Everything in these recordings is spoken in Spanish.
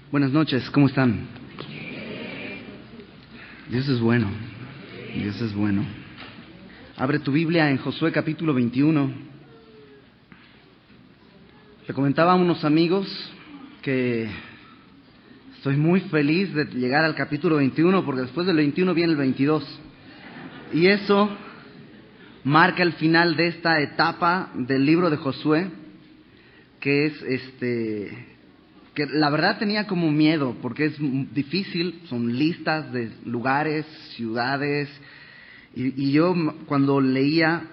Buenas noches, ¿cómo están? Dios es bueno, Dios es bueno. Abre tu Biblia en Josué capítulo 21. Le comentaba a unos amigos que estoy muy feliz de llegar al capítulo 21 porque después del 21 viene el 22. Y eso marca el final de esta etapa del libro de Josué, que es que la verdad tenía como miedo, porque es difícil, son listas de lugares, ciudades, y yo cuando leía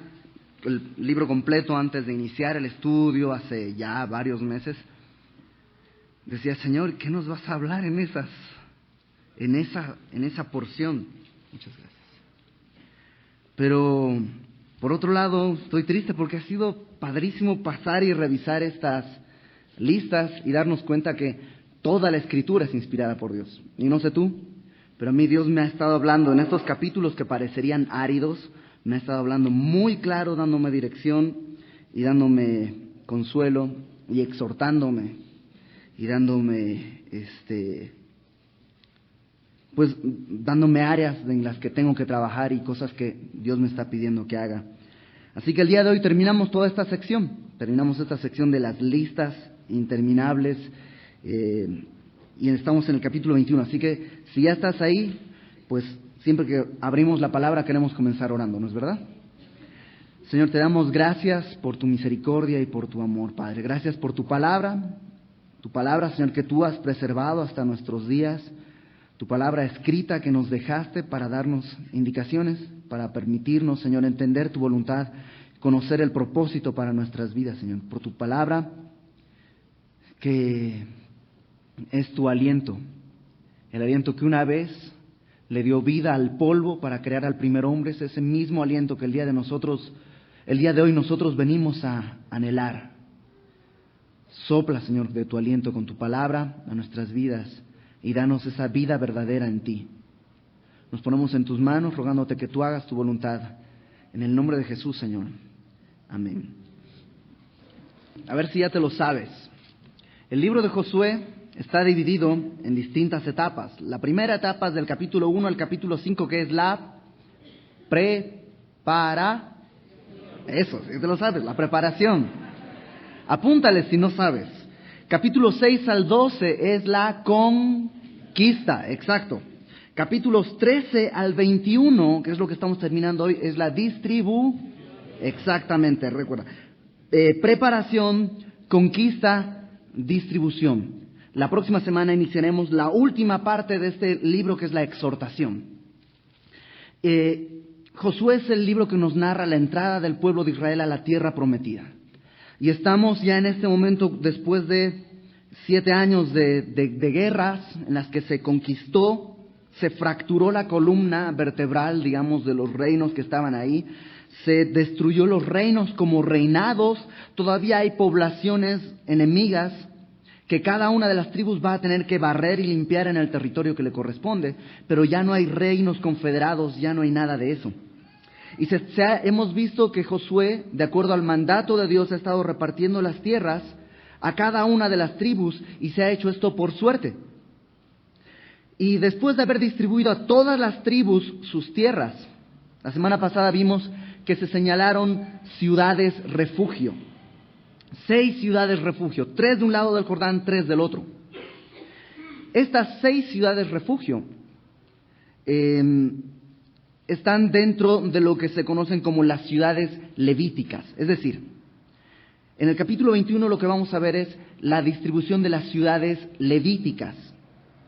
el libro completo antes de iniciar el estudio, hace ya varios meses, decía, Señor, ¿qué nos vas a hablar en esa porción? Muchas gracias. Pero, por otro lado, estoy triste porque ha sido padrísimo pasar y revisar estas listas y darnos cuenta que toda la Escritura es inspirada por Dios. Y no sé tú, pero a mí Dios me ha estado hablando en estos capítulos que parecerían áridos, me ha estado hablando muy claro, dándome dirección y dándome consuelo y exhortándome y dándome, pues dándome áreas en las que tengo que trabajar y cosas que Dios me está pidiendo que haga. Así que el día de hoy terminamos toda esta sección, de las listas interminables, y estamos en el capítulo 21, así que si ya estás ahí, pues siempre que abrimos la palabra queremos comenzar orando, ¿no es verdad? Señor, te damos gracias por tu misericordia y por tu amor, Padre. Gracias por tu palabra, Señor, que tú has preservado hasta nuestros días, tu palabra escrita que nos dejaste para darnos indicaciones, para permitirnos, Señor, entender tu voluntad, conocer el propósito para nuestras vidas, Señor, por tu palabra que es tu aliento, el aliento que una vez le dio vida al polvo para crear al primer hombre. Es ese mismo aliento que el día de hoy nosotros venimos a anhelar. Sopla, Señor, de tu aliento con tu palabra a nuestras vidas y danos esa vida verdadera en ti. Nos ponemos en tus manos rogándote que tú hagas tu voluntad. En el nombre de Jesús, Señor. Amén. A ver si ya te lo sabes. El libro de Josué está dividido en distintas etapas. La primera etapa es del capítulo 1 al capítulo 5, que es la Eso, si te lo sabes, la preparación. Apúntale si no sabes. Capítulo 6 al 12 es la conquista, exacto. Capítulos 13 al 21, que es lo que estamos terminando hoy, es la exactamente, recuerda. Preparación, conquista, distribución. La próxima semana iniciaremos la última parte de este libro, que es la exhortación. Josué es el libro que nos narra la entrada del pueblo de Israel a la tierra prometida. Y estamos ya en este momento, después de 7 años de guerras en las que se conquistó, se fracturó la columna vertebral, digamos, de los reinos que estaban ahí, se destruyó los reinos como reinados, todavía hay poblaciones enemigas que cada una de las tribus va a tener que barrer y limpiar en el territorio que le corresponde, pero ya no hay reinos confederados, ya no hay nada de eso. Y hemos visto que Josué, de acuerdo al mandato de Dios, ha estado repartiendo las tierras a cada una de las tribus y se ha hecho esto por suerte. Y después de haber distribuido a todas las tribus sus tierras, la semana pasada vimos que se señalaron ciudades refugio. 6 ciudades refugio, 3 de un lado del Jordán, 3 del otro. Estas 6 ciudades refugio están dentro de lo que se conocen como las ciudades levíticas. Es decir, en el capítulo 21 lo que vamos a ver es la distribución de las ciudades levíticas.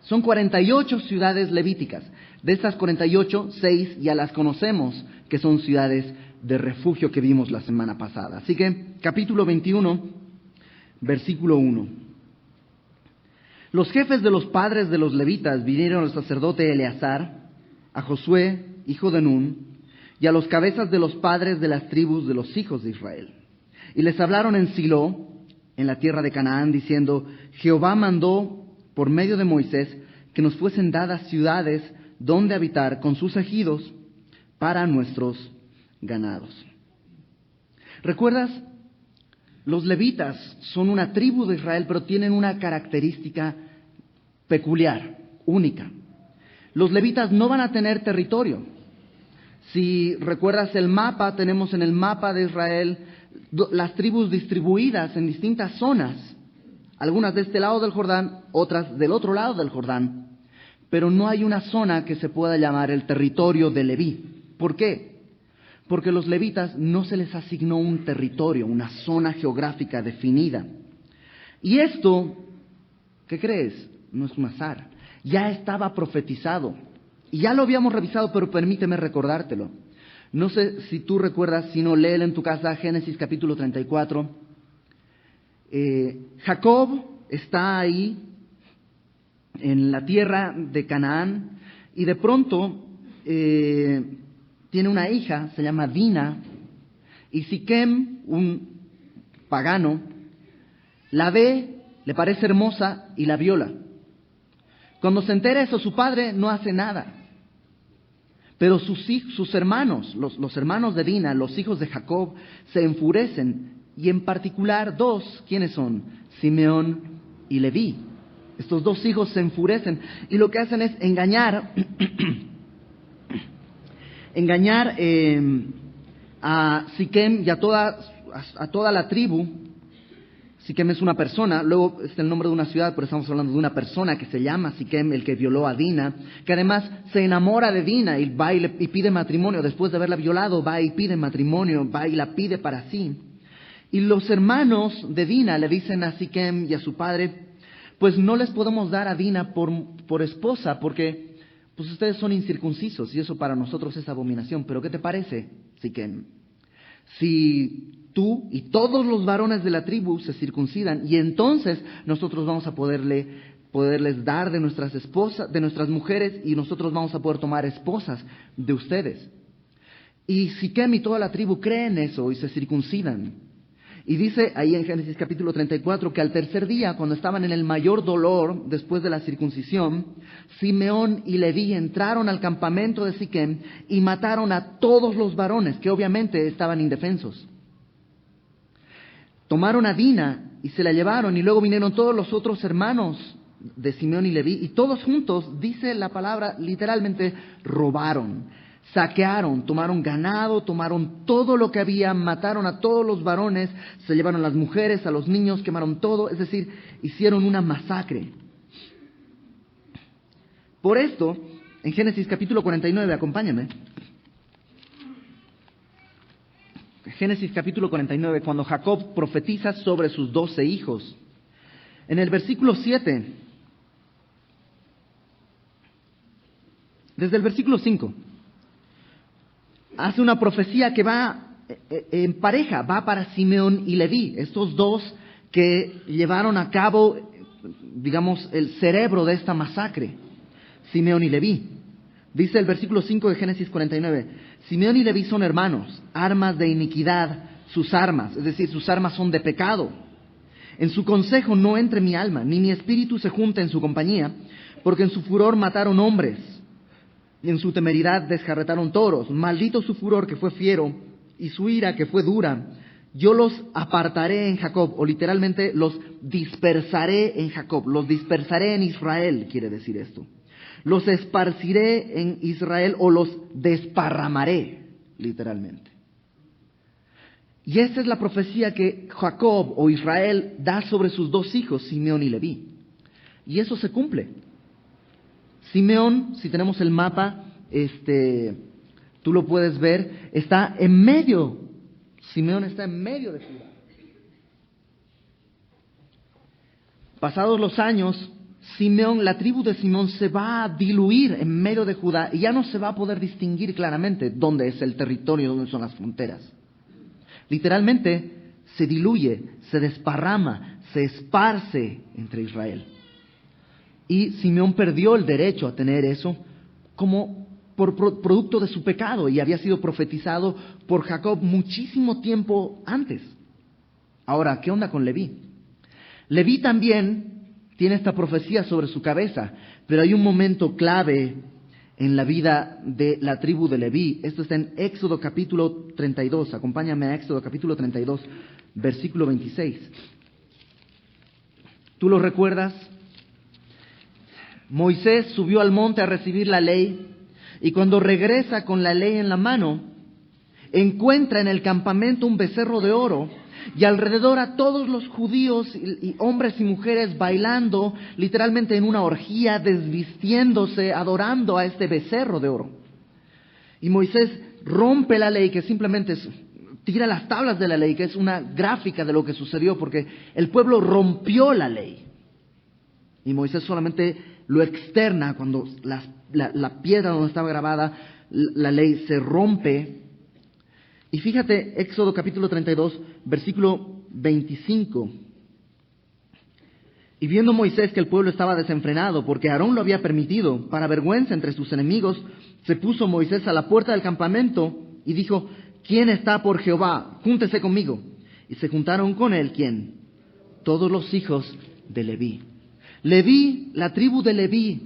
Son 48 ciudades levíticas. De estas 48, 6 ya las conocemos, que son ciudades de refugio que vimos la semana pasada. Así que, capítulo 21, versículo 1. Los jefes de los padres de los levitas vinieron al sacerdote Eleazar, a Josué, hijo de Nun, y a los cabezas de los padres de las tribus de los hijos de Israel. Y les hablaron en Silo, en la tierra de Canaán, diciendo, Jehová mandó por medio de Moisés que nos fuesen dadas ciudades donde habitar con sus ejidos para nuestros ganados. ¿Recuerdas? Los levitas son una tribu de Israel, pero tienen una característica peculiar, única. Los levitas no van a tener territorio. Si recuerdas el mapa, tenemos en el mapa de Israel las tribus distribuidas en distintas zonas, algunas de este lado del Jordán, otras del otro lado del Jordán, pero no hay una zona que se pueda llamar el territorio de Leví. ¿Por qué? Porque los levitas no se les asignó un territorio, una zona geográfica definida. Y esto, ¿qué crees? No es un azar. Ya estaba profetizado. Y ya lo habíamos revisado, pero permíteme recordártelo. No sé si tú recuerdas, si no, léelo en tu casa, Génesis capítulo 34. Jacob está ahí en la tierra de Canaán y de pronto tiene una hija, se llama Dina, y Siquem, un pagano, la ve, le parece hermosa y la viola. Cuando se entera eso, su padre no hace nada. Pero sus hermanos, los hermanos de Dina, los hijos de Jacob, se enfurecen. Y en particular dos, ¿quiénes son? Simeón y Leví. Estos dos hijos se enfurecen y lo que hacen es engañar a Siquem y a toda la tribu. Siquem es una persona, luego es el nombre de una ciudad, pero estamos hablando de una persona que se llama Siquem, el que violó a Dina, que además se enamora de Dina y va y pide matrimonio. Después de haberla violado, va y pide matrimonio, va y la pide para sí. Y los hermanos de Dina le dicen a Siquem y a su padre, pues no les podemos dar a Dina por esposa, porque pues ustedes son incircuncisos y eso para nosotros es abominación. Pero ¿qué te parece, Siquem? Si tú y todos los varones de la tribu se circuncidan y entonces nosotros vamos a poderles dar de nuestras esposas, de nuestras mujeres, y nosotros vamos a poder tomar esposas de ustedes. Y Siquem y toda la tribu creen eso y se circuncidan. Y dice ahí en Génesis capítulo 34 que al tercer día, cuando estaban en el mayor dolor después de la circuncisión, Simeón y Leví entraron al campamento de Siquem y mataron a todos los varones que obviamente estaban indefensos. Tomaron a Dina y se la llevaron, y luego vinieron todos los otros hermanos de Simeón y Leví, y todos juntos, dice la palabra, literalmente robaron, saquearon, tomaron ganado, tomaron todo lo que había, mataron a todos los varones, se llevaron a las mujeres, a los niños, quemaron todo, es decir, hicieron una masacre. Por esto, en Génesis capítulo 49, acompáñame. Génesis capítulo 49, cuando Jacob profetiza sobre sus 12 hijos. En el versículo 7, desde el versículo 5, hace una profecía que va en pareja, va para Simeón y Leví, estos dos que llevaron a cabo, digamos, el cerebro de esta masacre, Simeón y Leví. Dice el versículo 5 de Génesis 49, Simeón y Leví son hermanos, armas de iniquidad sus armas, es decir, sus armas son de pecado. En su consejo no entre mi alma, ni mi espíritu se junta en su compañía, porque en su furor mataron hombres, y en su temeridad desjarretaron toros. Maldito su furor que fue fiero, y su ira que fue dura. Yo los apartaré en Jacob, o literalmente los dispersaré en Jacob, los dispersaré en Israel, quiere decir esto. Los esparciré en Israel o los desparramaré, literalmente. Y esa es la profecía que Jacob o Israel da sobre sus dos hijos, Simeón y Leví. Y eso se cumple. Simeón, si tenemos el mapa, tú lo puedes ver, está en medio. Simeón está en medio de Judá. Pasados los años, Simeón, la tribu de Simeón se va a diluir en medio de Judá y ya no se va a poder distinguir claramente dónde es el territorio, dónde son las fronteras. Literalmente se diluye, se desparrama, se esparce entre Israel. Y Simeón perdió el derecho a tener eso como por producto de su pecado y había sido profetizado por Jacob muchísimo tiempo antes. Ahora, ¿qué onda con Leví? Leví también tiene esta profecía sobre su cabeza, pero hay un momento clave en la vida de la tribu de Leví. Esto está en Éxodo capítulo 32. Acompáñame a Éxodo capítulo 32, versículo 26. ¿Tú lo recuerdas? Moisés subió al monte a recibir la ley y cuando regresa con la ley en la mano, encuentra en el campamento un becerro de oro y alrededor a todos los judíos y hombres y mujeres bailando, literalmente en una orgía, desvistiéndose, adorando a este becerro de oro. Y Moisés rompe la ley, que simplemente tira las tablas de la ley, que es una gráfica de lo que sucedió, porque el pueblo rompió la ley. Y Moisés solamente lo externa cuando la piedra donde estaba grabada la ley se rompe. Y fíjate, Éxodo capítulo 32, versículo 25. Y viendo Moisés que el pueblo estaba desenfrenado, porque Aarón lo había permitido, para vergüenza entre sus enemigos, se puso Moisés a la puerta del campamento y dijo: ¿Quién está por Jehová? Júntese conmigo. Y se juntaron con él, ¿quién? Todos los hijos de Leví. Leví, la tribu de Leví,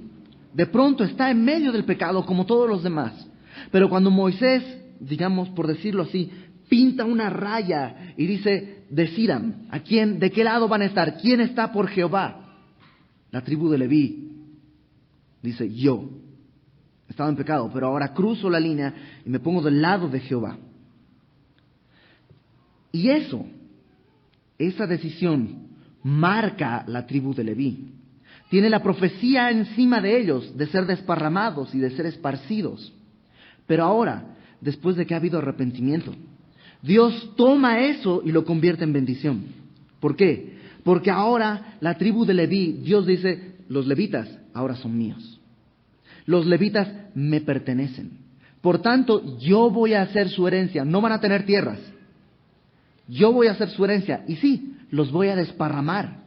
de pronto está en medio del pecado como todos los demás. Pero cuando Moisés, digamos por decirlo así, pinta una raya y dice: decidan, ¿a quién, de qué lado van a estar? ¿Quién está por Jehová? La tribu de Leví dice: yo estaba en pecado, pero ahora cruzo la línea y me pongo del lado de Jehová. Y esa decisión marca la tribu de Leví. Tiene la profecía encima de ellos de ser desparramados y de ser esparcidos. Pero ahora, después de que ha habido arrepentimiento, Dios toma eso y lo convierte en bendición. ¿Por qué? Porque ahora la tribu de Leví, Dios dice: los levitas ahora son míos. Los levitas me pertenecen. Por tanto, yo voy a hacer su herencia. No van a tener tierras. Yo voy a hacer su herencia. Y sí, los voy a desparramar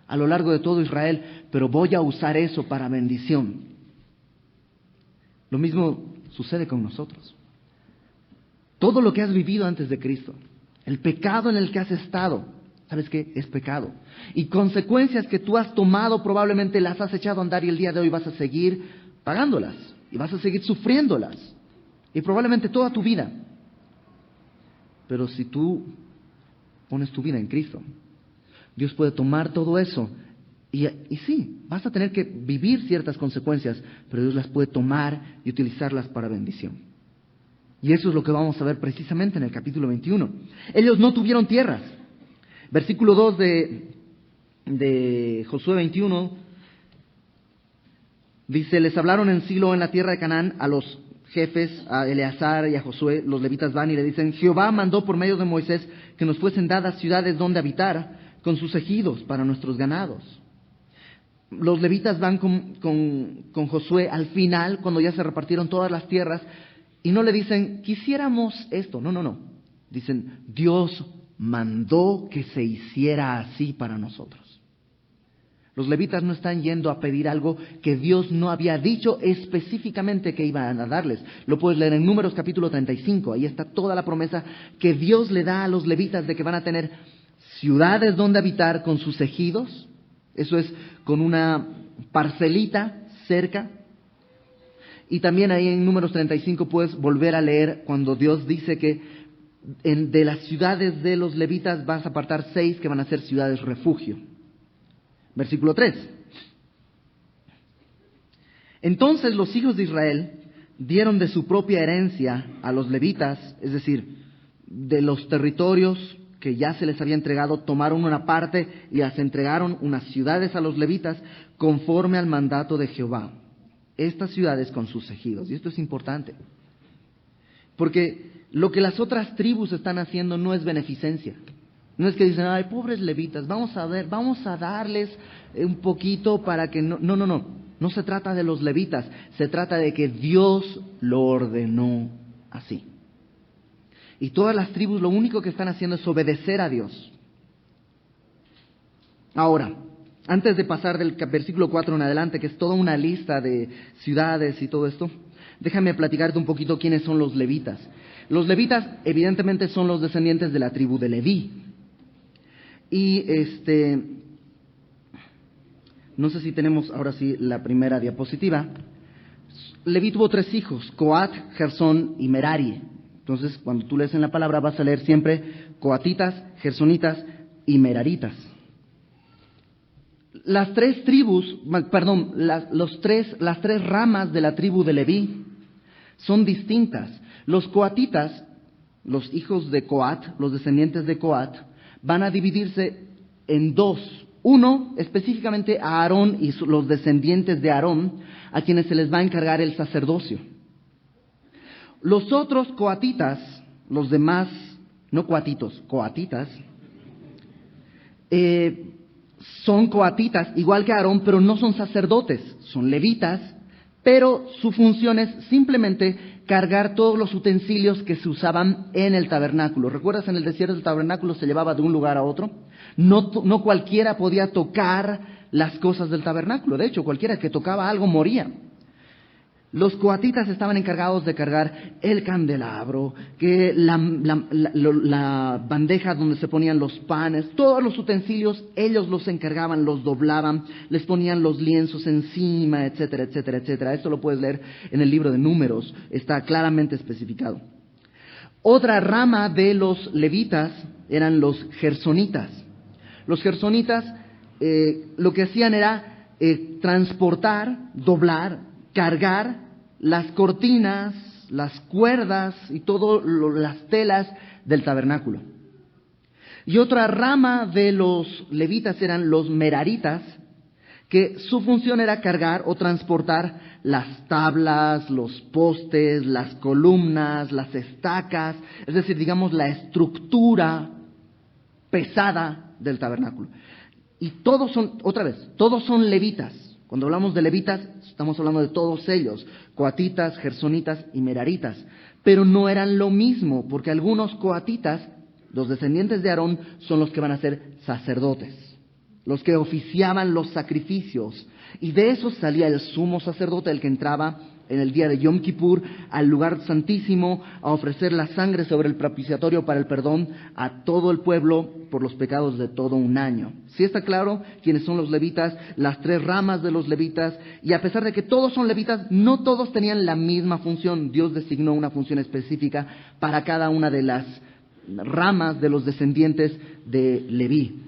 a lo largo de todo Israel, pero voy a usar eso para bendición. Lo mismo sucede con nosotros. Todo lo que has vivido antes de Cristo, el pecado en el que has estado, ¿sabes qué? Es pecado. Y consecuencias que tú has tomado probablemente las has echado a andar y el día de hoy vas a seguir pagándolas y vas a seguir sufriéndolas y probablemente toda tu vida. Pero si tú pones tu vida en Cristo, Dios puede tomar todo eso y sí, vas a tener que vivir ciertas consecuencias, pero Dios las puede tomar y utilizarlas para bendición. Y eso es lo que vamos a ver precisamente en el capítulo 21. Ellos no tuvieron tierras. Versículo 2 de Josué 21 dice: les hablaron en Silo, en la tierra de Canaán, a los jefes, a Eleazar y a Josué. Los levitas van y le dicen: Jehová mandó por medio de Moisés que nos fuesen dadas ciudades donde habitar, con sus ejidos para nuestros ganados. Los levitas van con Josué al final, cuando ya se repartieron todas las tierras, y no le dicen: quisiéramos esto. No. Dicen: Dios mandó que se hiciera así para nosotros. Los levitas no están yendo a pedir algo que Dios no había dicho específicamente que iban a darles. Lo puedes leer en Números capítulo 35. Ahí está toda la promesa que Dios le da a los levitas de que van a tener ciudades donde habitar con sus ejidos. Eso es, con una parcelita cerca. Y también ahí en Números 35 puedes volver a leer cuando Dios dice que de las ciudades de los levitas vas a apartar 6 que van a ser ciudades refugio. Versículo 3. Entonces los hijos de Israel dieron de su propia herencia a los levitas, es decir, de los territorios que ya se les había entregado, tomaron una parte y las entregaron unas ciudades a los levitas conforme al mandato de Jehová. Estas ciudades con sus ejidos. Y esto es importante, porque lo que las otras tribus están haciendo no es beneficencia. No es que dicen: ay, pobres levitas, vamos a darles un poquito para que no. No se trata de los levitas, se trata de que Dios lo ordenó así. Y todas las tribus lo único que están haciendo es obedecer a Dios. Ahora, antes de pasar del versículo 4 en adelante, que es toda una lista de ciudades y todo esto, déjame platicarte un poquito quiénes son los levitas. Los levitas evidentemente son los descendientes de la tribu de Leví. Y no sé si tenemos ahora sí la primera diapositiva. Leví tuvo 3 hijos: Coat, Gersón y Merari. Entonces, cuando tú lees en la palabra vas a leer siempre coatitas, gersonitas y meraritas. las tres tribus, perdón, las tres ramas de la tribu de Leví son distintas. Los coatitas, los hijos de Coat, los descendientes de Coat, van a dividirse en dos. Uno, específicamente a Aarón y los descendientes de Aarón, a quienes se les va a encargar el sacerdocio. Los otros coatitas, los demás, no coatitos, coatitas, son coatitas, igual que Aarón, pero no son sacerdotes, son levitas, pero su función es simplemente cargar todos los utensilios que se usaban en el tabernáculo. ¿Recuerdas? En el desierto el tabernáculo se llevaba de un lugar a otro. No cualquiera podía tocar las cosas del tabernáculo. De hecho, cualquiera que tocaba algo moría. Los coatitas estaban encargados de cargar el candelabro, que la bandeja donde se ponían los panes, todos los utensilios, ellos los encargaban, los doblaban, les ponían los lienzos encima, etcétera, etcétera, etcétera. Esto lo puedes leer en el libro de Números, está claramente especificado. Otra rama de los levitas eran los gersonitas. Los gersonitas lo que hacían era transportar, doblar, cargar las cortinas, las cuerdas y todas las telas del tabernáculo. Y otra rama de los levitas eran los meraritas, que su función era cargar o transportar las tablas, los postes, las columnas, las estacas, es decir, digamos la estructura pesada del tabernáculo. Y todos son levitas. Cuando hablamos de levitas, estamos hablando de todos ellos, coatitas, gersonitas y meraritas. Pero no eran lo mismo, porque algunos coatitas, los descendientes de Aarón, son los que van a ser sacerdotes, los que oficiaban los sacrificios. Y de esos salía el sumo sacerdote, el que entraba en el día de Yom Kippur al lugar santísimo a ofrecer la sangre sobre el propiciatorio para el perdón a todo el pueblo por los pecados de todo un año. ¿Sí está claro quiénes son los levitas? Las tres ramas de los levitas. Y a pesar de que todos son levitas, no todos tenían la misma función. Dios designó una función específica para cada una de las ramas de los descendientes de Leví.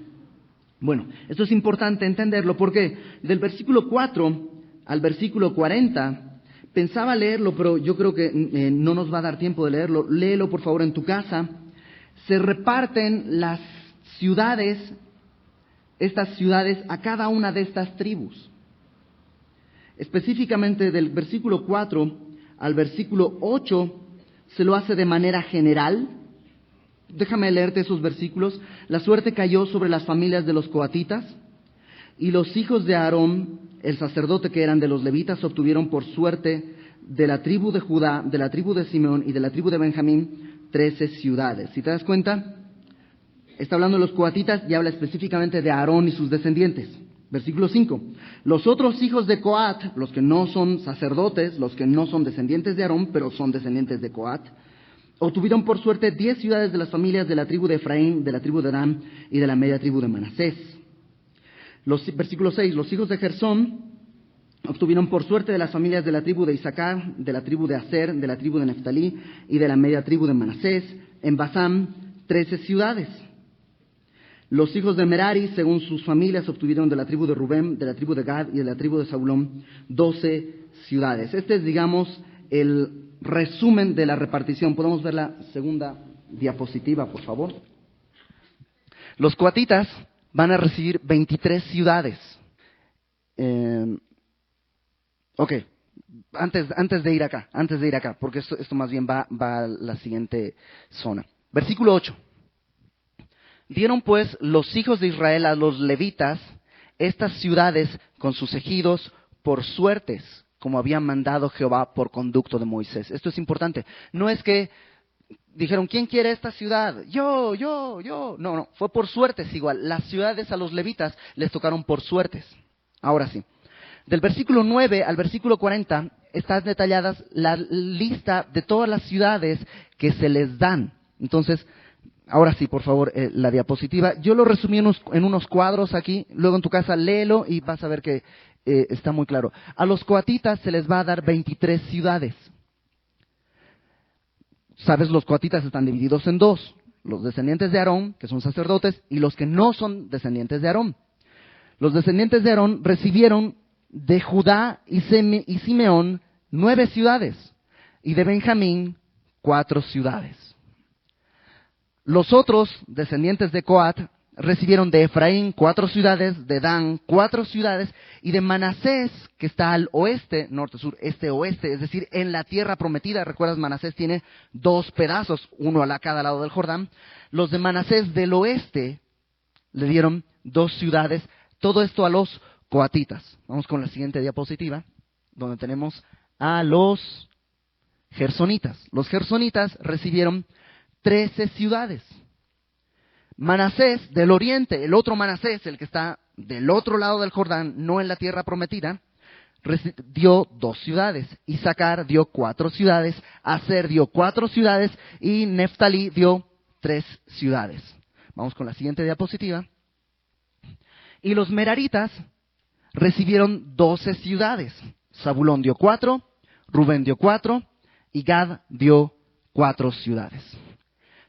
Bueno, esto es importante entenderlo porque del versículo 4 al versículo 40... Pensaba leerlo, pero yo creo que no nos va a dar tiempo de leerlo. Léelo, por favor, en tu casa. Se reparten las ciudades, estas ciudades, a cada una de estas tribus. Específicamente del versículo 4 al versículo 8 se lo hace de manera general. Déjame leerte esos versículos. La suerte cayó sobre las familias de los coatitas, y los hijos de Aarón, el sacerdote que eran de los levitas, obtuvieron por suerte de la tribu de Judá, de la tribu de Simeón y de la tribu de Benjamín 13 ciudades. Si te das cuenta, está hablando de los coatitas y habla específicamente de Aarón y sus descendientes. Versículo 5. Los otros hijos de Coat, los que no son sacerdotes, los que no son descendientes de Aarón, pero son descendientes de Coat, obtuvieron por suerte 10 ciudades de las familias de la tribu de Efraín, de la tribu de Dan y de la media tribu de Manasés. Versículo 6, los hijos de Gersón obtuvieron por suerte de las familias de la tribu de Isaacar, de la tribu de Aser, de la tribu de Neftalí y de la media tribu de Manasés, en Basán, 13 ciudades. Los hijos de Merari, según sus familias, obtuvieron de la tribu de Rubén, de la tribu de Gad y de la tribu de Zabulón 12 ciudades. Este es, digamos, el resumen de la repartición. Podemos ver la segunda diapositiva, por favor. Los coatitas van a recibir 23 ciudades. Antes de ir acá, porque esto más bien va a la siguiente zona. Versículo 8. Dieron pues los hijos de Israel a los levitas estas ciudades con sus ejidos por suertes, como había mandado Jehová por conducto de Moisés. Esto es importante. No es que dijeron, ¿quién quiere esta ciudad? Yo. No, fue por suertes igual. Las ciudades a los levitas les tocaron por suertes. Ahora sí. Del versículo 9 al versículo 40 están detalladas la lista de todas las ciudades que se les dan. Entonces, ahora sí, por favor, la diapositiva. Yo lo resumí en unos cuadros aquí. Luego en tu casa léelo y vas a ver que está muy claro. A los coatitas se les va a dar 23 ciudades. Sabes, los coatitas están divididos en dos. Los descendientes de Aarón, que son sacerdotes, y los que no son descendientes de Aarón. los descendientes de Aarón recibieron de Judá y Simeón 9 ciudades, y de Benjamín 4 ciudades. Los otros descendientes de Coat recibieron de Efraín 4 ciudades, de Dan 4 ciudades, y de Manasés, que está al oeste, norte, sur, este, oeste, es decir, en la tierra prometida. Recuerdas, Manasés tiene 2 pedazos, uno a cada lado del Jordán. Los de Manasés del oeste le dieron 2 ciudades, todo esto a los coatitas. Vamos con la siguiente diapositiva, donde tenemos a los gersonitas. Los gersonitas recibieron 13 ciudades. Manasés del oriente, el otro Manasés, el que está del otro lado del Jordán, no en la tierra prometida, dio 2 ciudades. Isaacar dio 4 ciudades, Aser dio 4 ciudades y Neftalí dio 3 ciudades. Vamos con la siguiente diapositiva. Y los meraritas recibieron 12 ciudades. Zabulón dio 4, Rubén dio 4 y Gad dio 4 ciudades.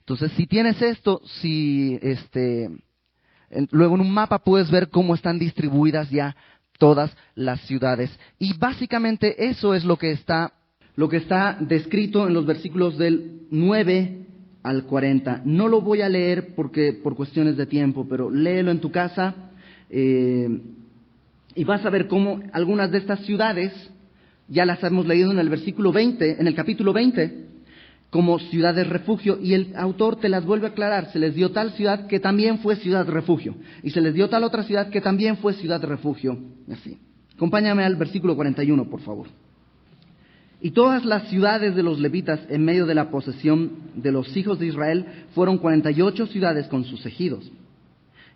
Entonces, si tienes esto, luego en un mapa puedes ver cómo están distribuidas ya todas las ciudades. Y básicamente eso es lo que está descrito en los versículos del 9 al 40. No lo voy a leer por cuestiones de tiempo, pero léelo en tu casa y vas a ver cómo algunas de estas ciudades ya las hemos leído en el versículo 20, en el capítulo 20. Como ciudades refugio, y el autor te las vuelve a aclarar. Se les dio tal ciudad que también fue ciudad refugio, y se les dio tal otra ciudad que también fue ciudad refugio, así. Acompáñame al versículo 41, por favor. Y todas las ciudades de los levitas en medio de la posesión de los hijos de Israel fueron 48 ciudades con sus ejidos.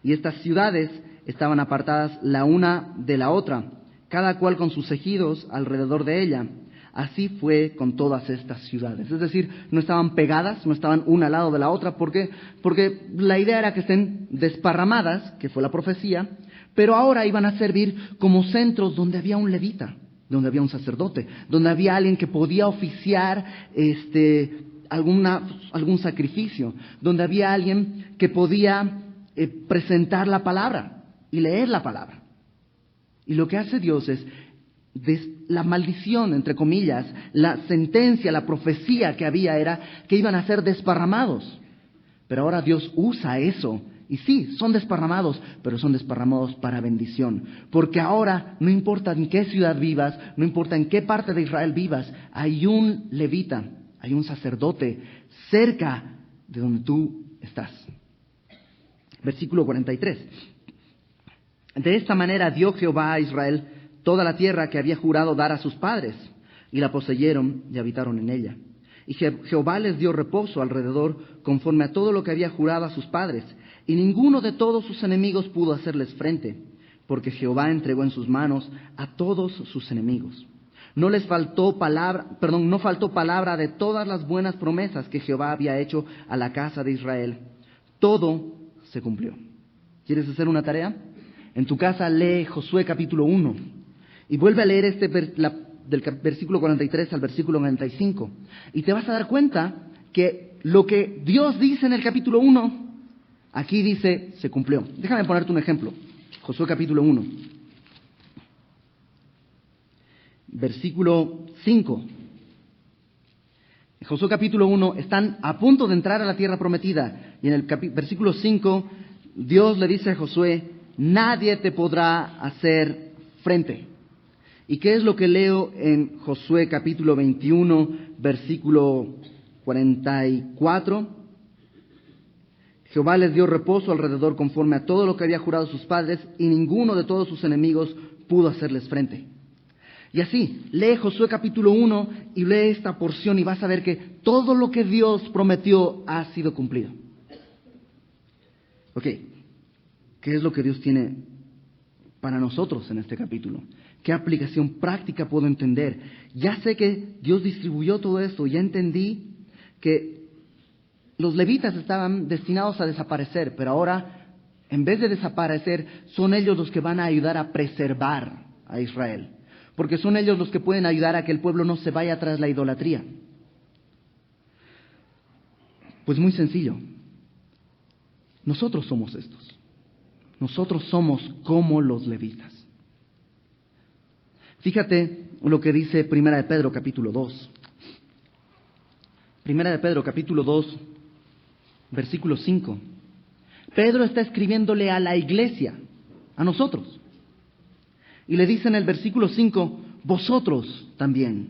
Y estas ciudades estaban apartadas la una de la otra, cada cual con sus ejidos alrededor de ella. Así fue con todas estas ciudades. Es decir, no estaban pegadas, no estaban una al lado de la otra. ¿Por qué? Porque la idea era que estén desparramadas, que fue la profecía, pero ahora iban a servir como centros donde había un levita, donde había un sacerdote, donde había alguien que podía oficiar algún sacrificio, donde había alguien que podía presentar la palabra y leer la palabra. Y lo que hace Dios es la maldición, entre comillas, la sentencia, la profecía que había era que iban a ser desparramados. Pero ahora Dios usa eso. Y sí, son desparramados, pero son desparramados para bendición. Porque ahora no importa en qué ciudad vivas, no importa en qué parte de Israel vivas, hay un levita, hay un sacerdote cerca de donde tú estás. Versículo 43. De esta manera dio Jehová a Israel toda la tierra que había jurado dar a sus padres, y la poseyeron y habitaron en ella. Y Jehová les dio reposo alrededor, conforme a todo lo que había jurado a sus padres, y ninguno de todos sus enemigos pudo hacerles frente, porque Jehová entregó en sus manos a todos sus enemigos. No faltó palabra de todas las buenas promesas que Jehová había hecho a la casa de Israel. Todo se cumplió. ¿Quieres hacer una tarea? En tu casa lee Josué capítulo 1. Y vuelve a leer del versículo 43 al versículo 95. Y te vas a dar cuenta que lo que Dios dice en el capítulo 1, aquí dice, se cumplió. Déjame ponerte un ejemplo. Josué capítulo 1. Versículo 5. En Josué capítulo 1 están a punto de entrar a la tierra prometida. Y en el versículo 5, Dios le dice a Josué, nadie te podrá hacer frente. ¿Y qué es lo que leo en Josué capítulo 21, versículo 44? Jehová les dio reposo alrededor conforme a todo lo que había jurado sus padres, y ninguno de todos sus enemigos pudo hacerles frente. Y así, lee Josué capítulo 1 y lee esta porción y vas a ver que todo lo que Dios prometió ha sido cumplido. Ok, ¿qué es lo que Dios tiene para nosotros en este capítulo? ¿Qué aplicación práctica puedo entender? Ya sé que Dios distribuyó todo esto, ya entendí que los levitas estaban destinados a desaparecer, pero ahora, en vez de desaparecer, son ellos los que van a ayudar a preservar a Israel, porque son ellos los que pueden ayudar a que el pueblo no se vaya tras la idolatría. Pues muy sencillo, nosotros somos estos. Nosotros somos como los levitas. Fíjate lo que dice Primera de Pedro capítulo 2. Primera de Pedro capítulo 2, versículo 5. Pedro está escribiéndole a la iglesia, a nosotros. Y le dice en el versículo 5, vosotros también,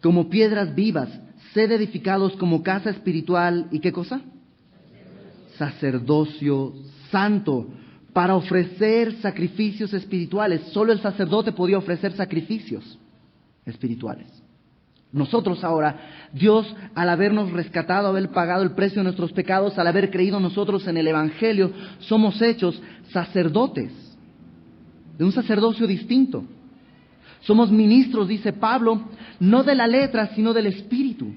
como piedras vivas, sed edificados como casa espiritual, ¿y qué cosa? Sacerdocio santo, para ofrecer sacrificios espirituales. Solo el sacerdote podía ofrecer sacrificios espirituales. Nosotros ahora, Dios, al habernos rescatado, haber pagado el precio de nuestros pecados, al haber creído nosotros en el Evangelio, somos hechos sacerdotes, de un sacerdocio distinto. Somos ministros, dice Pablo, no de la letra, sino del Espíritu.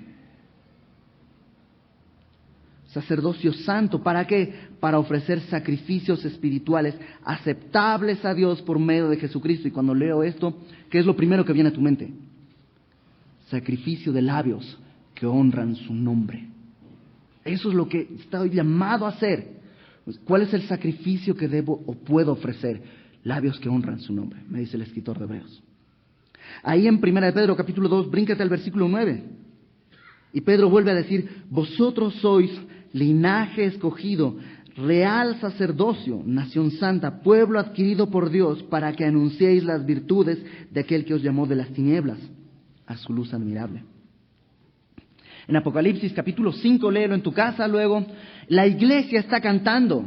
Sacerdocio santo, ¿para qué? Para ofrecer sacrificios espirituales aceptables a Dios por medio de Jesucristo. Y cuando leo esto, ¿qué es lo primero que viene a tu mente? Sacrificio de labios que honran su nombre. Eso es lo que estoy llamado a hacer. ¿Cuál es el sacrificio que debo o puedo ofrecer? Labios que honran su nombre, me dice el escritor de Hebreos. Ahí en 1 de Pedro capítulo 2, bríncate al versículo 9. Y Pedro vuelve a decir, vosotros sois linaje escogido, real sacerdocio, nación santa, pueblo adquirido por Dios, para que anunciéis las virtudes de aquel que os llamó de las tinieblas a su luz admirable. En Apocalipsis capítulo 5, léelo en tu casa luego, la iglesia está cantando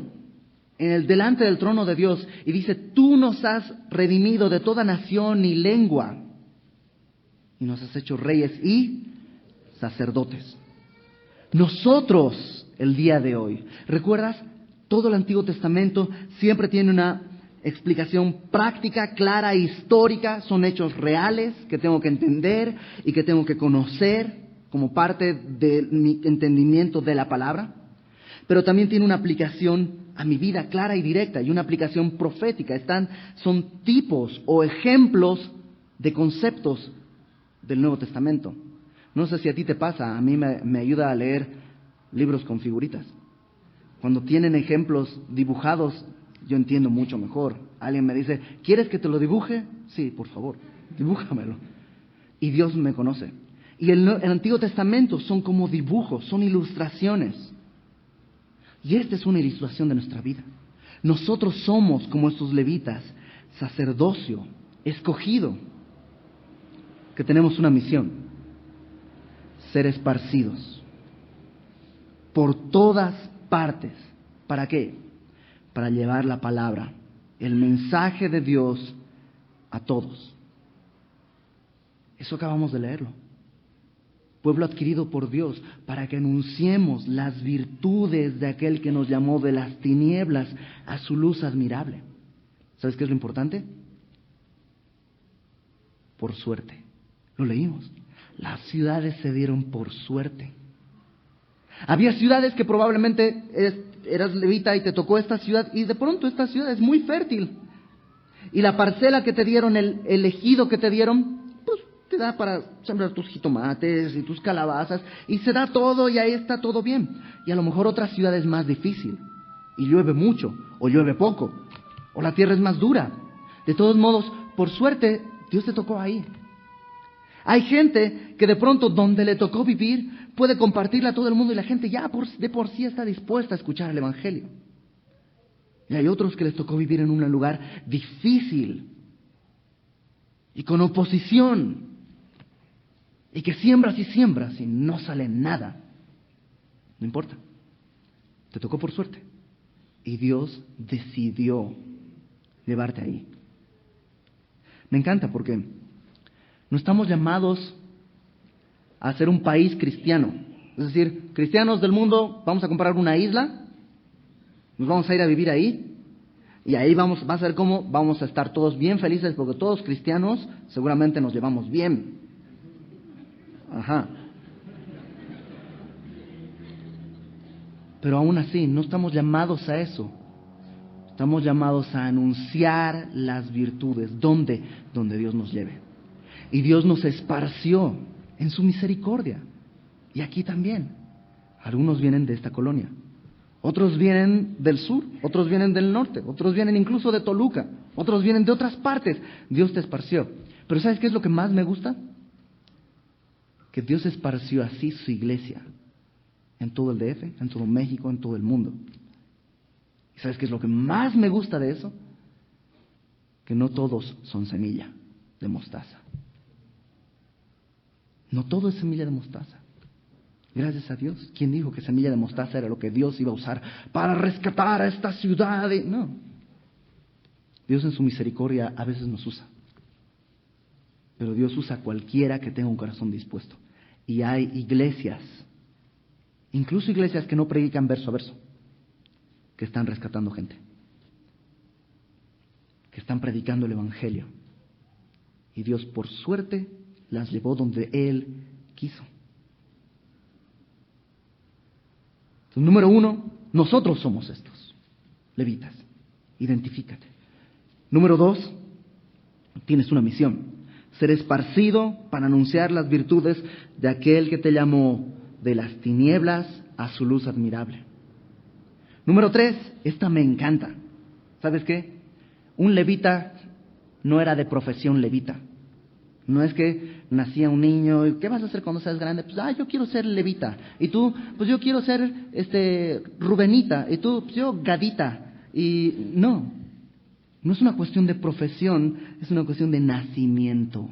delante del trono de Dios y dice, tú nos has redimido de toda nación y lengua y nos has hecho reyes y sacerdotes. Nosotros, el día de hoy, ¿recuerdas? Todo el Antiguo Testamento siempre tiene una explicación práctica, clara, histórica. Son hechos reales que tengo que entender y que tengo que conocer como parte de mi entendimiento de la palabra. Pero también tiene una aplicación a mi vida clara y directa y una aplicación profética. Son tipos o ejemplos de conceptos del Nuevo Testamento. No sé si a ti te pasa, a mí me ayuda a leer libros con figuritas. Cuando tienen ejemplos dibujados, yo entiendo mucho mejor. Alguien me dice, ¿quieres que te lo dibuje? Sí, por favor, dibújamelo. Y Dios me conoce. Y el Antiguo Testamento son como dibujos, son ilustraciones. Y esta es una ilustración de nuestra vida. Nosotros somos como estos levitas, sacerdocio, escogido, que tenemos una misión, ser esparcidos por todas partes. ¿Para qué? Para llevar la palabra, el mensaje de Dios a todos. Eso acabamos de leerlo. Pueblo adquirido por Dios, para que anunciemos las virtudes de aquel que nos llamó de las tinieblas a su luz admirable. ¿Sabes qué es lo importante? Por suerte. Lo leímos. Las ciudades se dieron por suerte. Había ciudades que probablemente eras levita y te tocó esta ciudad y de pronto esta ciudad es muy fértil. Y la parcela que te dieron, el ejido que te dieron, pues te da para sembrar tus jitomates y tus calabazas y se da todo y ahí está todo bien. Y a lo mejor otra ciudad es más difícil y llueve mucho o llueve poco o la tierra es más dura. De todos modos, por suerte, Dios te tocó ahí. Hay gente que de pronto donde le tocó vivir puede compartirla a todo el mundo y la gente ya de por sí está dispuesta a escuchar el Evangelio. Y hay otros que les tocó vivir en un lugar difícil y con oposición y que siembras y no sale nada. No importa, te tocó por suerte y Dios decidió llevarte ahí. Me encanta porque no estamos llamados a ser un país cristiano. Es decir, cristianos del mundo, vamos a comprar una isla, nos vamos a ir a vivir ahí, y ahí va a ser como vamos a estar todos bien felices, porque todos cristianos seguramente nos llevamos bien. Ajá. Pero aún así, no estamos llamados a eso. Estamos llamados a anunciar las virtudes. ¿Dónde? Donde Dios nos lleve. Y Dios nos esparció en su misericordia. Y aquí también. Algunos vienen de esta colonia. Otros vienen del sur, otros vienen del norte, otros vienen incluso de Toluca, otros vienen de otras partes. Dios te esparció. Pero ¿sabes qué es lo que más me gusta? Que Dios esparció así su iglesia en todo el DF, en todo México, en todo el mundo. ¿Y sabes qué es lo que más me gusta de eso? Que no todos son semilla de mostaza. No todo es semilla de mostaza. Gracias a Dios. ¿Quién dijo que semilla de mostaza era lo que Dios iba a usar para rescatar a esta ciudad? No. Dios en su misericordia a veces nos usa. Pero Dios usa a cualquiera que tenga un corazón dispuesto. Y hay iglesias, incluso iglesias que no predican verso a verso, que están rescatando gente, que están predicando el evangelio. Y Dios, por suerte, las llevó donde Él quiso. Entonces, número 1, nosotros somos estos, levitas. Identifícate. Número 2, tienes una misión. Ser esparcido para anunciar las virtudes de aquel que te llamó de las tinieblas a su luz admirable. Número 3, esta me encanta. ¿Sabes qué? Un levita no era de profesión levita. No es que nacía un niño, y ¿qué vas a hacer cuando seas grande? Pues, yo quiero ser levita. Y tú, pues yo quiero ser Rubenita. Y tú, pues yo Gadita. Y no es una cuestión de profesión, es una cuestión de nacimiento.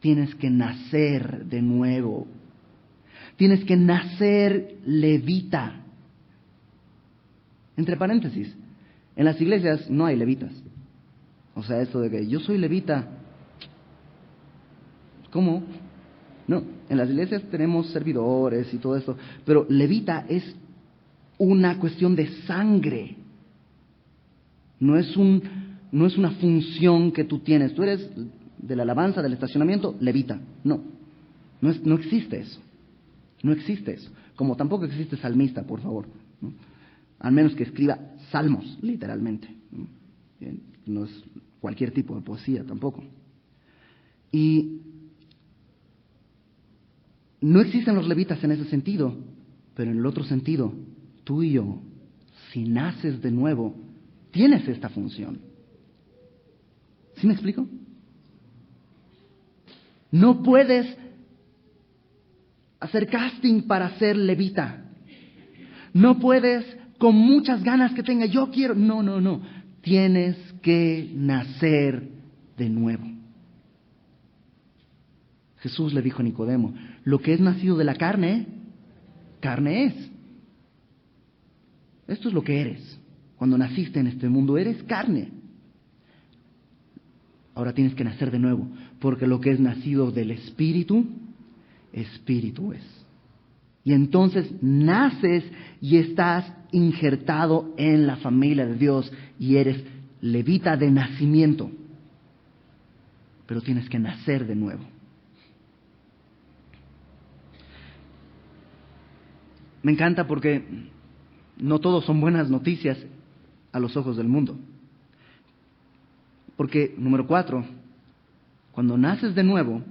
Tienes que nacer de nuevo. Tienes que nacer levita. Entre paréntesis, en las iglesias no hay levitas. O sea, esto de que yo soy levita. ¿Cómo? No, en las iglesias tenemos servidores y todo eso, pero levita es una cuestión de sangre. No es una función que tú tienes. Tú eres de la alabanza, del estacionamiento, levita. No existe eso. No existe eso. Como tampoco existe salmista, por favor, ¿no? Al menos que escriba salmos, literalmente, ¿no? No es cualquier tipo de poesía tampoco. Y no existen los levitas en ese sentido, pero en el otro sentido, tú y yo, si naces de nuevo, tienes esta función. ¿Sí me explico? No puedes hacer casting para ser levita. No puedes con muchas ganas que tenga, yo quiero. No. Tienes que nacer de nuevo. Jesús le dijo a Nicodemo, lo que es nacido de la carne, carne es. Esto es lo que eres. Cuando naciste en este mundo, eres carne. Ahora tienes que nacer de nuevo, porque lo que es nacido del Espíritu, Espíritu es. Y entonces naces y estás injertado en la familia de Dios y eres levita de nacimiento. Pero tienes que nacer de nuevo. Me encanta porque no todos son buenas noticias a los ojos del mundo. Porque, número 4, cuando naces de nuevo,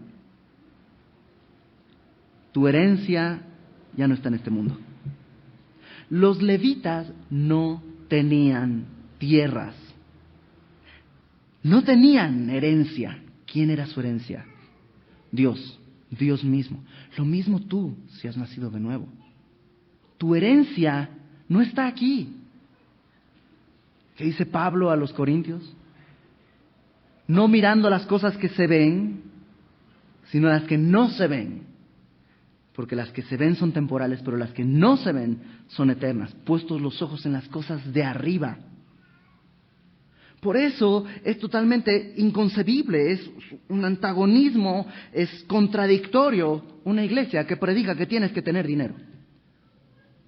tu herencia ya no está en este mundo. Los levitas no tenían tierras. No tenían herencia. ¿Quién era su herencia? Dios, Dios mismo. Lo mismo tú, si has nacido de nuevo. Tu herencia no está aquí. ¿Qué dice Pablo a los Corintios? No mirando las cosas que se ven, sino las que no se ven. Porque las que se ven son temporales, pero las que no se ven son eternas. Puestos los ojos en las cosas de arriba. Por eso es totalmente inconcebible, es un antagonismo, es contradictorio una iglesia que predica que tienes que tener dinero.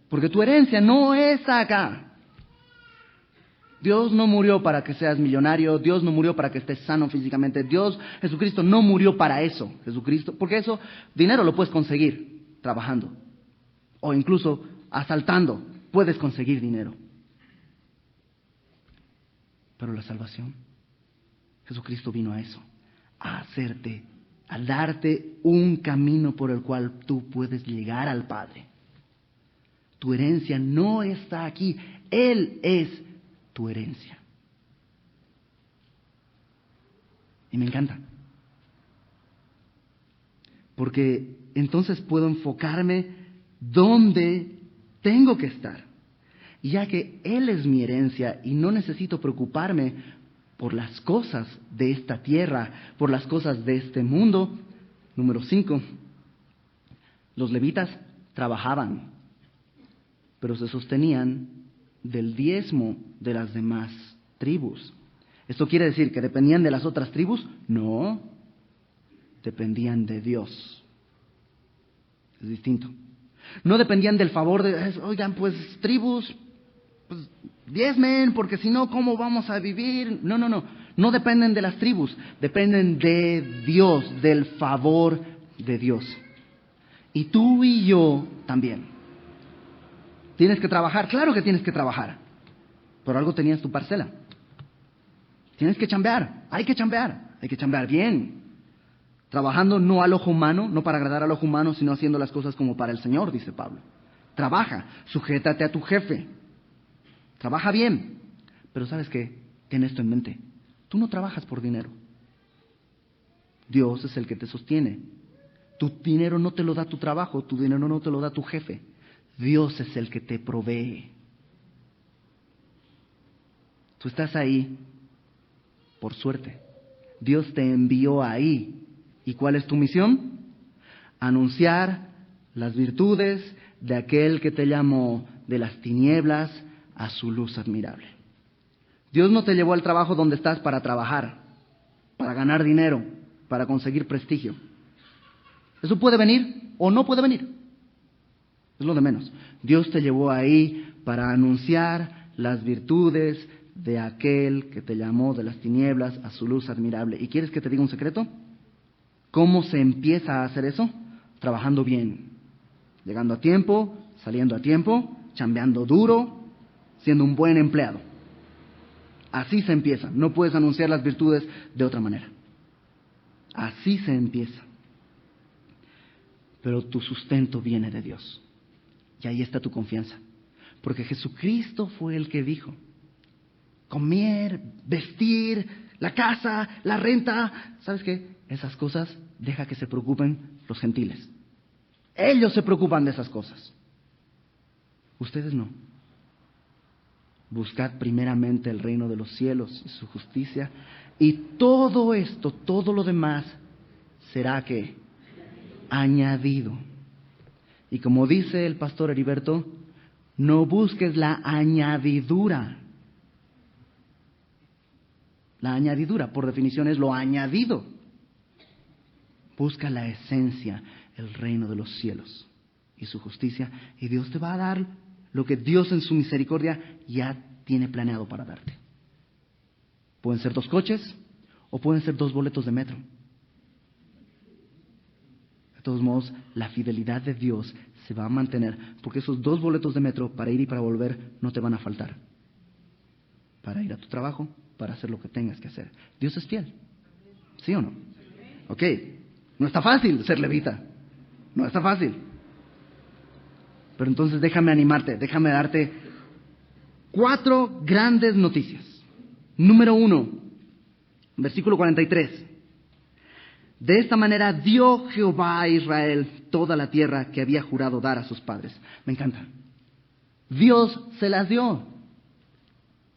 Porque tu herencia no es acá. Dios no murió para que seas millonario, Dios no murió para que estés sano físicamente, Jesucristo no murió para eso, porque eso, dinero lo puedes conseguir trabajando, o incluso asaltando, puedes conseguir dinero. Pero la salvación, Jesucristo vino a eso, a darte un camino por el cual tú puedes llegar al Padre. Tu herencia no está aquí. Él es tu herencia. Y me encanta. Porque entonces puedo enfocarme donde tengo que estar. Y ya que Él es mi herencia y no necesito preocuparme por las cosas de esta tierra, por las cosas de este mundo. Número 5. Los levitas trabajaban, pero se sostenían del diezmo de las demás tribus. ¿Esto quiere decir que dependían de las otras tribus? No, dependían de Dios. Es distinto. No dependían del favor de, oigan, pues tribus, pues diezmen, porque si no, ¿cómo vamos a vivir? No. No dependen de las tribus, dependen de Dios, del favor de Dios. Y tú y yo también. ¿Tienes que trabajar? Claro que tienes que trabajar. Por algo tenías tu parcela. Tienes que chambear, hay que chambear bien. Trabajando no al ojo humano, no para agradar al ojo humano, sino haciendo las cosas como para el Señor, dice Pablo. Trabaja, sujétate a tu jefe. Trabaja bien. Pero ¿sabes qué? Ten esto en mente. Tú no trabajas por dinero. Dios es el que te sostiene. Tu dinero no te lo da tu trabajo, tu dinero no te lo da tu jefe. Dios es el que te provee. Tú estás ahí por suerte. Dios te envió ahí. ¿Y cuál es tu misión? Anunciar las virtudes de aquel que te llamó de las tinieblas a su luz admirable. Dios no te llevó al trabajo donde estás para trabajar, para ganar dinero, para conseguir prestigio. Eso puede venir o no puede venir. Es lo de menos. Dios te llevó ahí para anunciar las virtudes de aquel que te llamó de las tinieblas a su luz admirable. ¿Y quieres que te diga un secreto? ¿Cómo se empieza a hacer eso? Trabajando bien, llegando a tiempo, saliendo a tiempo, chambeando duro, siendo un buen empleado. Así se empieza. No puedes anunciar las virtudes de otra manera. Así se empieza. Pero tu sustento viene de Dios. Y ahí está tu confianza. Porque Jesucristo fue el que dijo: comer, vestir, la casa, la renta. ¿Sabes qué? Esas cosas deja que se preocupen los gentiles. Ellos se preocupan de esas cosas. Ustedes no. Buscad primeramente el reino de los cielos y su justicia, y todo esto, todo lo demás, será que añadido. Y como dice el pastor Heriberto, no busques la añadidura. La añadidura, por definición, es lo añadido. Busca la esencia, el reino de los cielos y su justicia, y Dios te va a dar lo que Dios en su misericordia ya tiene planeado para darte. Pueden ser 2 coches o pueden ser 2 boletos de metro. De todos modos, la fidelidad de Dios se va a mantener, porque esos 2 boletos de metro para ir y para volver no te van a faltar. Para ir a tu trabajo, para hacer lo que tengas que hacer. Dios es fiel. ¿Sí o no? Ok. No está fácil ser levita. No está fácil. Pero entonces déjame animarte, déjame darte 4 grandes noticias. Número 1, versículo 43. De esta manera dio Jehová a Israel toda la tierra que había jurado dar a sus padres. Me encanta. Dios se las dio.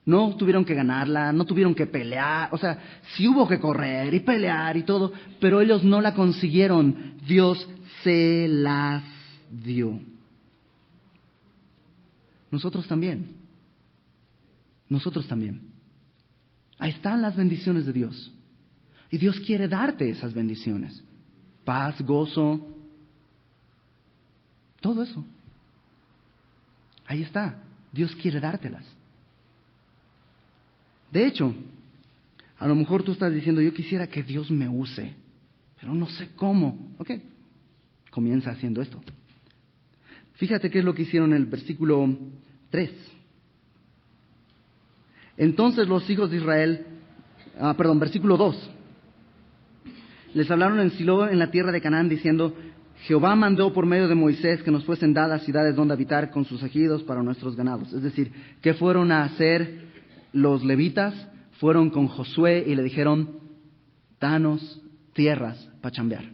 No tuvieron que ganarla, no tuvieron que pelear. O sea, sí hubo que correr y pelear y todo, pero ellos no la consiguieron. Dios se las dio. Nosotros también. Nosotros también. Ahí están las bendiciones de Dios. Y Dios quiere darte esas bendiciones. Paz, gozo, todo eso. Ahí está. Dios quiere dártelas. De hecho, a lo mejor tú estás diciendo: yo quisiera que Dios me use, pero no sé cómo. Ok, comienza haciendo esto. Fíjate qué es lo que hicieron en el versículo 3. Entonces los hijos de Israel, versículo 2. Les hablaron en Silo, en la tierra de Canaán, diciendo: Jehová mandó por medio de Moisés que nos fuesen dadas ciudades donde habitar con sus ejidos para nuestros ganados. Es decir, ¿qué fueron a hacer los levitas? Fueron con Josué y le dijeron, danos tierras para chambear.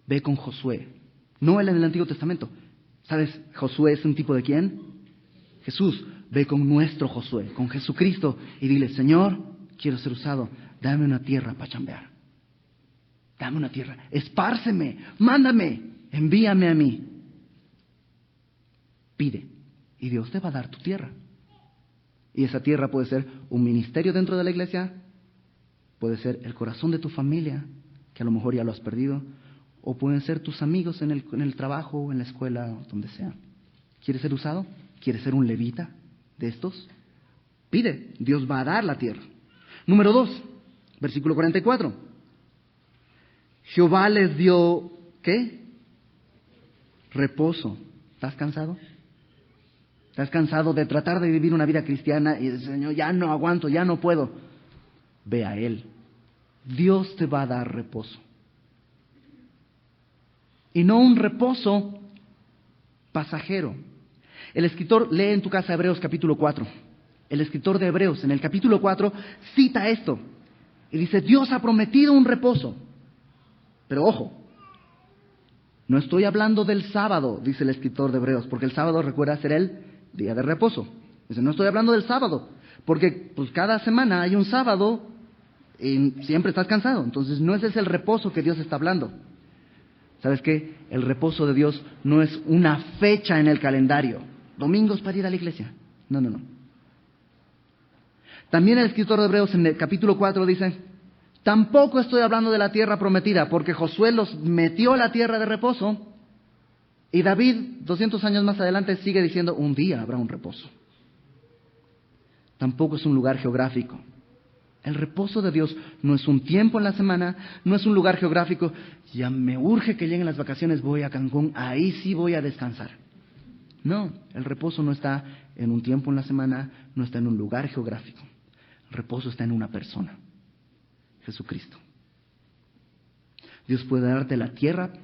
Ve con Josué. No él en el Antiguo Testamento. ¿Sabes? Josué es un tipo de ¿quién? Jesús. Ve con nuestro Josué, con Jesucristo, y dile, Señor, quiero ser usado. Dame una tierra para chambear. Dame una tierra. Espárceme. Mándame. Envíame a mí. Pide. Y Dios te va a dar tu tierra. Y esa tierra puede ser un ministerio dentro de la iglesia. Puede ser el corazón de tu familia, que a lo mejor ya lo has perdido. O pueden ser tus amigos en el trabajo, en la escuela, donde sea. ¿Quieres ser usado? ¿Quieres ser un levita de estos? Pide, Dios va a dar la tierra. Número 2, versículo 44. Jehová les dio, ¿qué? Reposo. ¿Estás cansado? ¿Estás cansado de tratar de vivir una vida cristiana y decir, Señor, ya no aguanto, ya no puedo? Ve a Él. Dios te va a dar reposo. Y no un reposo pasajero. El escritor, lee en tu casa Hebreos capítulo 4. El escritor de Hebreos en el capítulo 4 cita esto. Y dice, Dios ha prometido un reposo. Pero ojo, no estoy hablando del sábado, dice el escritor de Hebreos, porque el sábado recuerda ser el día de reposo. Dice, no estoy hablando del sábado, porque pues cada semana hay un sábado y siempre estás cansado. Entonces no ese es el reposo que Dios está hablando. ¿Sabes qué? El reposo de Dios no es una fecha en el calendario. Domingos para ir a la iglesia. No. También el escritor de Hebreos en el capítulo 4 dice, tampoco estoy hablando de la tierra prometida, porque Josué los metió a la tierra de reposo. Y David, 200 años más adelante, sigue diciendo, un día habrá un reposo. Tampoco es un lugar geográfico. El reposo de Dios no es un tiempo en la semana, no es un lugar geográfico. Ya me urge que lleguen las vacaciones, voy a Cancún, ahí sí voy a descansar. No, el reposo no está en un tiempo en la semana, no está en un lugar geográfico. El reposo está en una persona, Jesucristo. Dios puede darte la tierra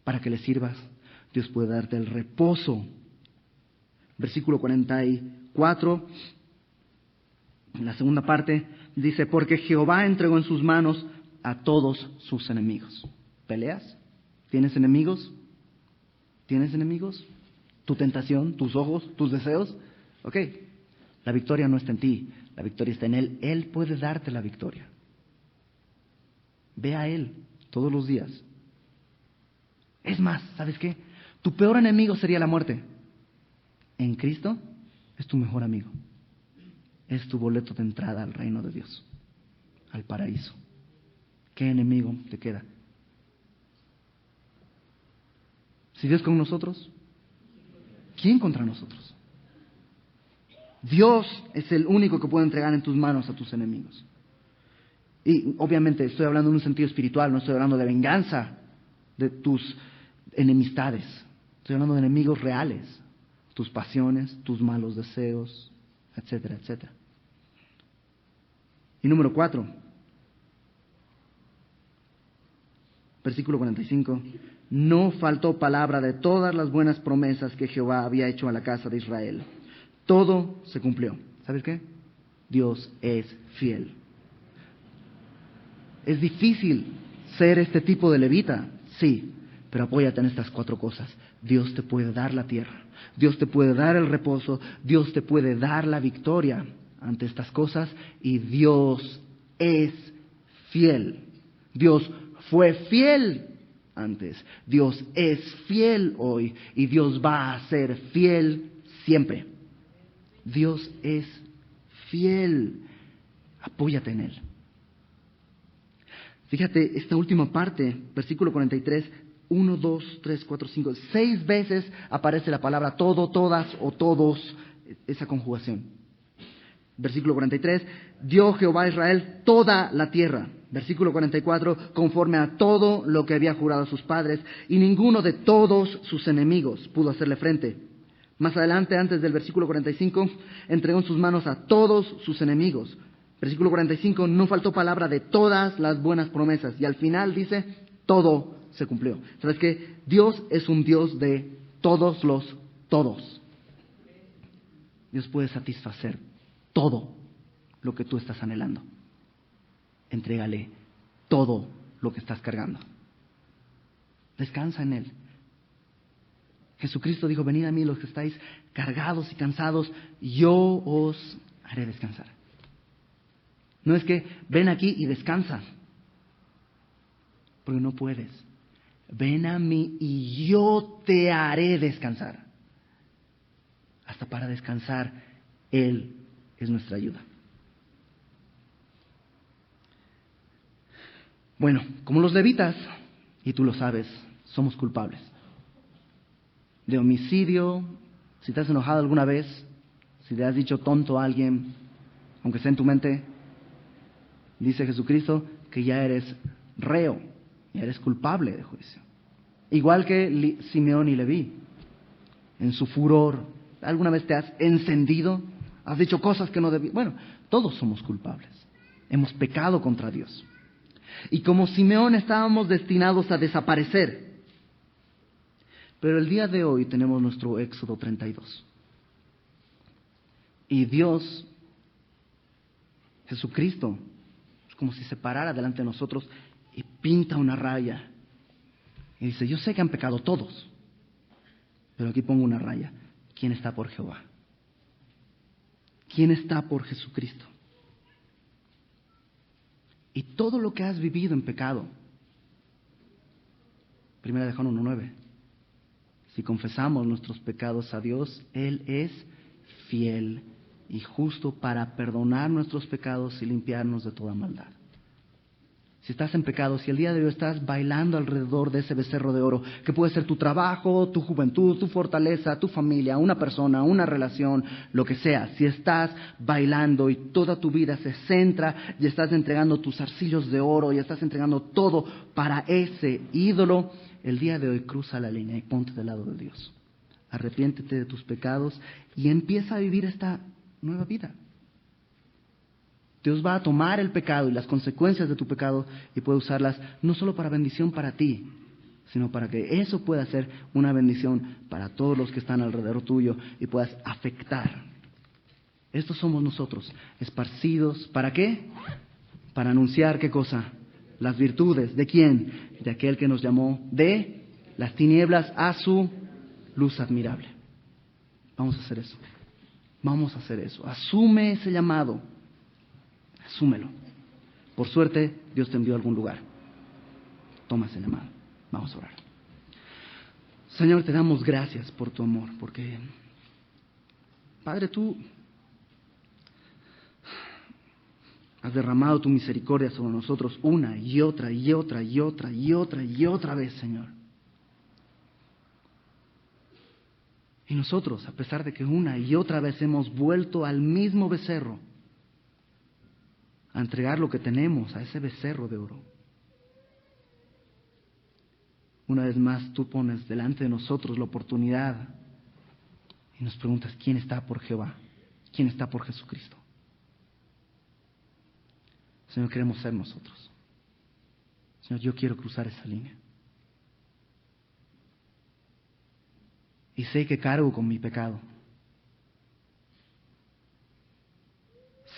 para que le sirvas. Dios puede darte el reposo. Versículo 44, en la segunda parte, dice, porque Jehová entregó en sus manos a todos sus enemigos. ¿Peleas? ¿Tienes enemigos? ¿Tienes enemigos? ¿Tu tentación? ¿Tus ojos? ¿Tus deseos? Ok, la victoria no está en ti, la victoria está en Él. Él puede darte la victoria. Ve a Él todos los días. Es más, ¿sabes qué? Tu peor enemigo sería la muerte. En Cristo es tu mejor amigo. Es tu boleto de entrada al reino de Dios, al paraíso. ¿Qué enemigo te queda? Si Dios con nosotros, ¿quién contra nosotros? Dios es el único que puede entregar en tus manos a tus enemigos. Y obviamente estoy hablando en un sentido espiritual, no estoy hablando de venganza de tus enemistades. Estoy hablando de enemigos reales, tus pasiones, tus malos deseos, etcétera, etcétera. Y número 4, versículo 45, no faltó palabra de todas las buenas promesas que Jehová había hecho a la casa de Israel. Todo se cumplió. ¿Sabes qué? Dios es fiel. Es difícil ser este tipo de levita, sí, pero apóyate en estas 4 cosas. Dios te puede dar la tierra, Dios te puede dar el reposo, Dios te puede dar la victoria ante estas cosas, y Dios es fiel. Dios fue fiel antes, Dios es fiel hoy, y Dios va a ser fiel siempre. Dios es fiel. Apóyate en Él. Fíjate, esta última parte, versículo 43, 1, 2, 3, 4, 5, 6 veces aparece la palabra todo, todas o todos, esa conjugación. Versículo 43, dio Jehová a Israel toda la tierra. Versículo 44, conforme a todo lo que había jurado a sus padres, y ninguno de todos sus enemigos pudo hacerle frente. Más adelante, antes del versículo 45, entregó en sus manos a todos sus enemigos. Versículo 45, no faltó palabra de todas las buenas promesas. Y al final dice, todo se cumplió. ¿Sabes qué? Dios es un Dios de todos los todos. Dios puede satisfacer todo lo que tú estás anhelando. Entrégale todo lo que estás cargando. Descansa en Él. Jesucristo dijo, venid a mí los que estáis cargados y cansados, yo os haré descansar. No es que ven aquí y descansa, porque no puedes. Ven a mí y yo te haré descansar. Hasta para descansar, Él es nuestra ayuda. Bueno, como los levitas, y tú lo sabes, somos culpables. De homicidio, si te has enojado alguna vez, si le has dicho tonto a alguien, aunque sea en tu mente, dice Jesucristo que ya eres reo, ya eres culpable de juicio. Igual que Simeón y Leví, en su furor, ¿alguna vez te has encendido? ¿Has dicho cosas que no debías? Bueno, todos somos culpables. Hemos pecado contra Dios. Y como Simeón estábamos destinados a desaparecer. Pero el día de hoy tenemos nuestro Éxodo 32. Y Dios, Jesucristo, es como si se parara delante de nosotros y pinta una raya. Y dice, yo sé que han pecado todos, pero aquí pongo una raya. ¿Quién está por Jehová? ¿Quién está por Jesucristo? Y todo lo que has vivido en pecado. Primera de Juan 1:9. Si confesamos nuestros pecados a Dios, Él es fiel y justo para perdonar nuestros pecados y limpiarnos de toda maldad. Si estás en pecado, si el día de hoy estás bailando alrededor de ese becerro de oro, que puede ser tu trabajo, tu juventud, tu fortaleza, tu familia, una persona, una relación, lo que sea, si estás bailando y toda tu vida se centra y estás entregando tus arcillos de oro y estás entregando todo para ese ídolo, el día de hoy cruza la línea y ponte del lado de Dios. Arrepiéntete de tus pecados y empieza a vivir esta nueva vida. Dios va a tomar el pecado y las consecuencias de tu pecado y puede usarlas no solo para bendición para ti, sino para que eso pueda ser una bendición para todos los que están alrededor tuyo y puedas afectar. Estos somos nosotros, esparcidos. ¿Para qué? Para anunciar, ¿qué cosa? Las virtudes. ¿De quién? De aquel que nos llamó de las tinieblas a su luz admirable. Vamos a hacer eso. Vamos a hacer eso. Asume ese llamado. Asúmelo. Por suerte, Dios te envió a algún lugar. Toma ese llamado. Vamos a orar. Señor, te damos gracias por tu amor, porque, Padre, tú has derramado tu misericordia sobre nosotros una y otra y otra y otra y otra y otra vez, Señor. Y nosotros, a pesar de que una y otra vez hemos vuelto al mismo becerro, a entregar lo que tenemos a ese becerro de oro, una vez más tú pones delante de nosotros la oportunidad y nos preguntas, ¿quién está por Jehová? ¿Quién está por Jesucristo? Señor, queremos ser nosotros. Señor, yo quiero cruzar esa línea. Y sé que cargo con mi pecado.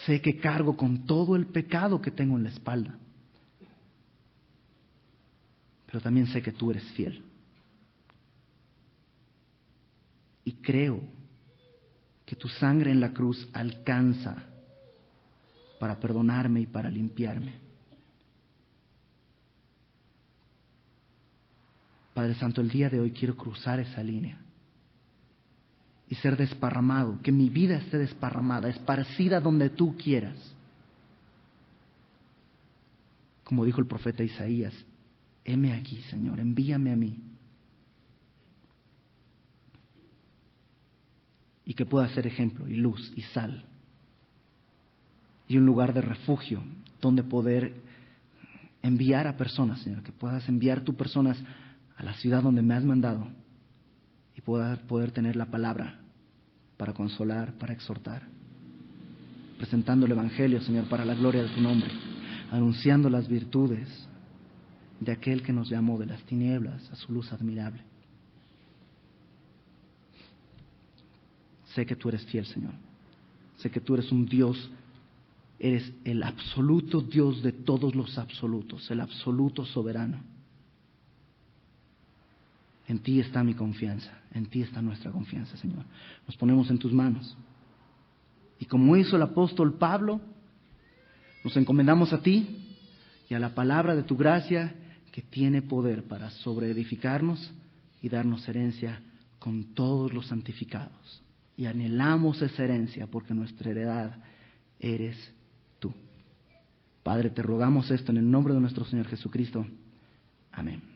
Sé que cargo con todo el pecado que tengo en la espalda. Pero también sé que tú eres fiel. Y creo que tu sangre en la cruz alcanza para perdonarme y para limpiarme. Padre Santo, el día de hoy quiero cruzar esa línea y ser desparramado, que mi vida esté desparramada, esparcida donde tú quieras. Como dijo el profeta Isaías, heme aquí, Señor, envíame a mí. Y que pueda ser ejemplo y luz y sal. Y un lugar de refugio donde poder enviar a personas, Señor, que puedas enviar tú personas a la ciudad donde me has mandado y poder tener la palabra para consolar, para exhortar, presentando el Evangelio, Señor, para la gloria de tu nombre, anunciando las virtudes de aquel que nos llamó de las tinieblas a su luz admirable. Sé que tú eres fiel, Señor. Sé que tú eres un Dios, eres el absoluto Dios de todos los absolutos, el absoluto soberano. En ti está mi confianza, en ti está nuestra confianza, Señor. Nos ponemos en tus manos. Y como hizo el apóstol Pablo, nos encomendamos a ti y a la palabra de tu gracia que tiene poder para sobreedificarnos y darnos herencia con todos los santificados. Y anhelamos esa herencia porque nuestra heredad eres tú. Padre, te rogamos esto en el nombre de nuestro Señor Jesucristo. Amén.